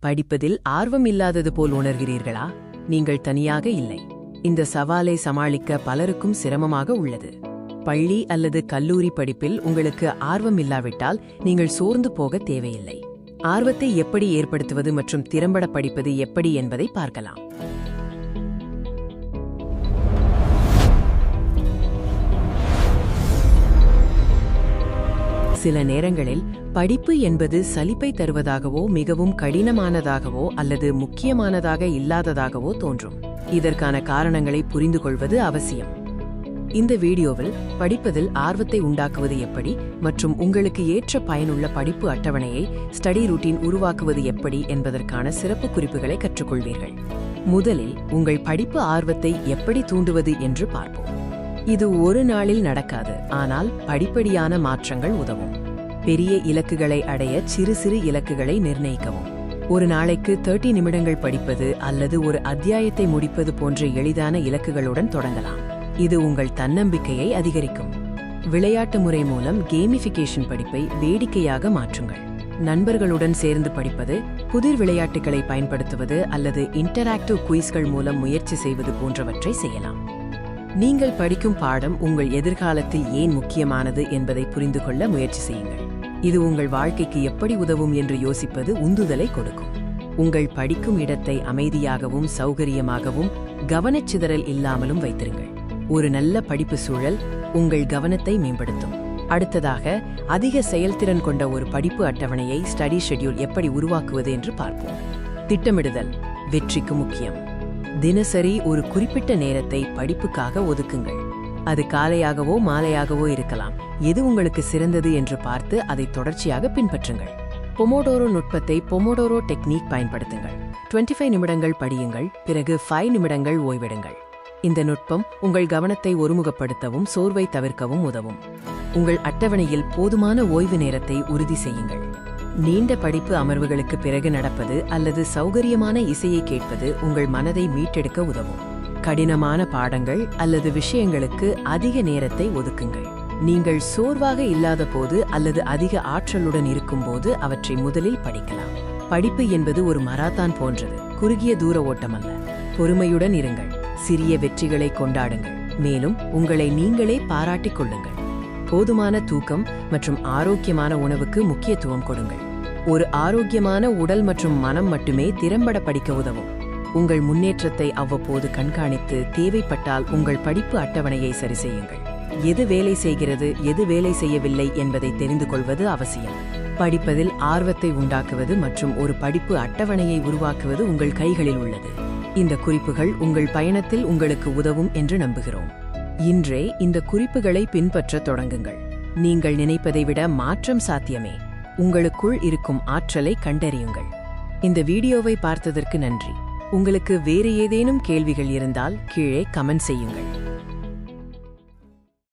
படிப்பதில் ஆர்வம் இல்லாதது போல் உணர்கிறீர்களா? நீங்கள் தனியாக இல்லை. இந்த சவாலை சமாளிக்க பலருக்கும் சிரமமாக உள்ளது. பள்ளி அல்லது கல்லூரி படிப்பில் உங்களுக்கு ஆர்வம் இல்லாவிட்டால் நீங்கள் சோர்ந்து போக தேவையில்லை. ஆர்வத்தை எப்படி ஏற்படுத்துவது மற்றும் திறம்பட படிப்பது எப்படி என்பதை பார்க்கலாம். சில நேரங்களில் படிப்பு என்பது சலிப்பை தருவதாகவோ மிகவும் கடினமானதாகவோ அல்லது முக்கியமானதாக இல்லாததாகவோ தோன்றும். இதற்கான காரணங்களை புரிந்து கொள்வது அவசியம். இந்த வீடியோவில் படிப்பதில் ஆர்வத்தை உண்டாக்குவது எப்படி மற்றும் உங்களுக்கு ஏற்ற பயனுள்ள படிப்பு அட்டவணையை ஸ்டடி ரூட்டீன் உருவாக்குவது எப்படி என்பதற்கான சிறப்பு குறிப்புகளை கற்றுக்கொள்வீர்கள். முதலில் உங்கள் படிப்பு ஆர்வத்தை எப்படி தூண்டுவது என்று பார்ப்போம். இது ஒரு நாளில் நடக்காது, ஆனால் படிப்படியான மாற்றங்கள் உதவும். பெரிய இலக்குகளை அடைய சிறு சிறு இலக்குகளை நிர்ணயிக்கவும். ஒரு நாளைக்கு 30 நிமிடங்கள் படிப்பது அல்லது ஒரு அத்தியாயத்தை முடிப்பது போன்ற எளிதான இலக்குகளுடன் தொடங்கலாம். இது உங்கள் தன்னம்பிக்கையை அதிகரிக்கும். விளையாட்டு முறை மூலம் கேமிஃபிகேஷன் படிப்பை வேடிக்கையாக மாற்றுங்கள். நண்பர்களுடன் சேர்ந்து படிப்பது, புதிர் விளையாட்டுகளை பயன்படுத்துவது அல்லது இன்டராக்டிவ் குயிஸ்கள் மூலம் முயற்சி செய்வது போன்றவற்றை செய்யலாம். நீங்கள் படிக்கும் பாடம் உங்கள் எதிர்காலத்தில் ஏன் முக்கியமானது என்பதை புரிந்து கொள்ள முயற்சி செய்யுங்கள். இது உங்கள் வாழ்க்கைக்கு எப்படி உதவும் என்று யோசிப்பது உந்துதலை கொடுக்கும். உங்கள் படிக்கும் இடத்தை அமைதியாகவும் சௌகரியமாகவும் கவனச்சிதறல் இல்லாமலும் வைத்திருங்கள். ஒரு நல்ல படிப்பு சூழல் உங்கள் கவனத்தை மேம்படுத்தும். அடுத்ததாக, அதிக செயல்திறன் கொண்ட ஒரு படிப்பு அட்டவணையை ஸ்டடி ஷெட்யூல் எப்படி உருவாக்குவது என்று பார்ப்போம். திட்டமிடுதல் வெற்றிக்கு முக்கியம். தினசரி ஒரு குறிப்பிட்ட நேரத்தை படிப்புக்காக ஒதுக்குங்கள். அது காலையாகவோ மாலையாகவோ இருக்கலாம். எது உங்களுக்கு சிறந்தது என்று பார்த்து அதை தொடர்ச்சியாக பின்பற்றுங்கள். பொமோடோரோ நுட்பத்தை பொமோடோரோ டெக்னிக் பயன்படுத்துங்கள். 25 நிமிடங்கள் படியுங்கள், பிறகு 5 நிமிடங்கள் ஓய்வெடுங்கள். இந்த நுட்பம் உங்கள் கவனத்தை ஒருமுகப்படுத்தவும் சோர்வை தவிர்க்கவும் உதவும். உங்கள் அட்டவணையில் போதுமான ஓய்வு நேரத்தை உறுதி செய்யுங்கள். நீண்ட படிப்பு அமர்வுகளுக்கு பிறகு நடப்பது அல்லது சௌகரியமான இசையை கேட்பது உங்கள் மனதை மீட்டெடுக்க உதவும். கடினமான பாடங்கள் அல்லது விஷயங்களுக்கு அதிக நேரத்தை ஒதுக்குங்கள். நீங்கள் சோர்வாக இல்லாத போது அல்லது அதிக ஆற்றலுடன் இருக்கும்போது அவற்றை முதலில் படிக்கலாம். படிப்பு என்பது ஒரு மராத்தான் போன்றது, குறுகிய தூர ஓட்டமல்ல. பொறுமையுடன் இருங்கள், சிறிய வெற்றிகளை கொண்டாடுங்கள், மேலும் உங்களை நீங்களே பாராட்டிக் கொள்ளுங்கள். போதுமான தூக்கம் மற்றும் ஆரோக்கியமான உணவுக்கு முக்கியத்துவம் கொடுங்கள். ஒரு ஆரோக்கியமான உடல் மற்றும் மனம் மட்டுமே திறம்பட படிக்க உதவும். உங்கள் முன்னேற்றத்தை அவ்வப்போது கண்காணித்து தேவைப்பட்டால் உங்கள் படிப்பு அட்டவணையை சரி செய்யுங்கள். எது வேலை செய்கிறது, எது வேலை செய்யவில்லை என்பதை தெரிந்து கொள்வது அவசியம். படிப்பதில் ஆர்வத்தை உண்டாக்குவது மற்றும் ஒரு படிப்பு அட்டவணையை உருவாக்குவது உங்கள் கைகளில் உள்ளது. இந்த குறிப்புகள் உங்கள் பயணத்தில் உங்களுக்கு உதவும் என்று நம்புகிறோம். இன்றே இந்த குறிப்புகளை பின்பற்ற தொடங்குங்கள். நீங்கள் நினைப்பதை விட மாற்றம் சாத்தியமே. உங்களுக்குள் இருக்கும் ஆற்றலை கண்டறியுங்கள். இந்த வீடியோவை பார்த்ததற்கு நன்றி. உங்களுக்கு வேறு ஏதேனும் கேள்விகள் இருந்தால் கீழே கமெண்ட் செய்யுங்கள்.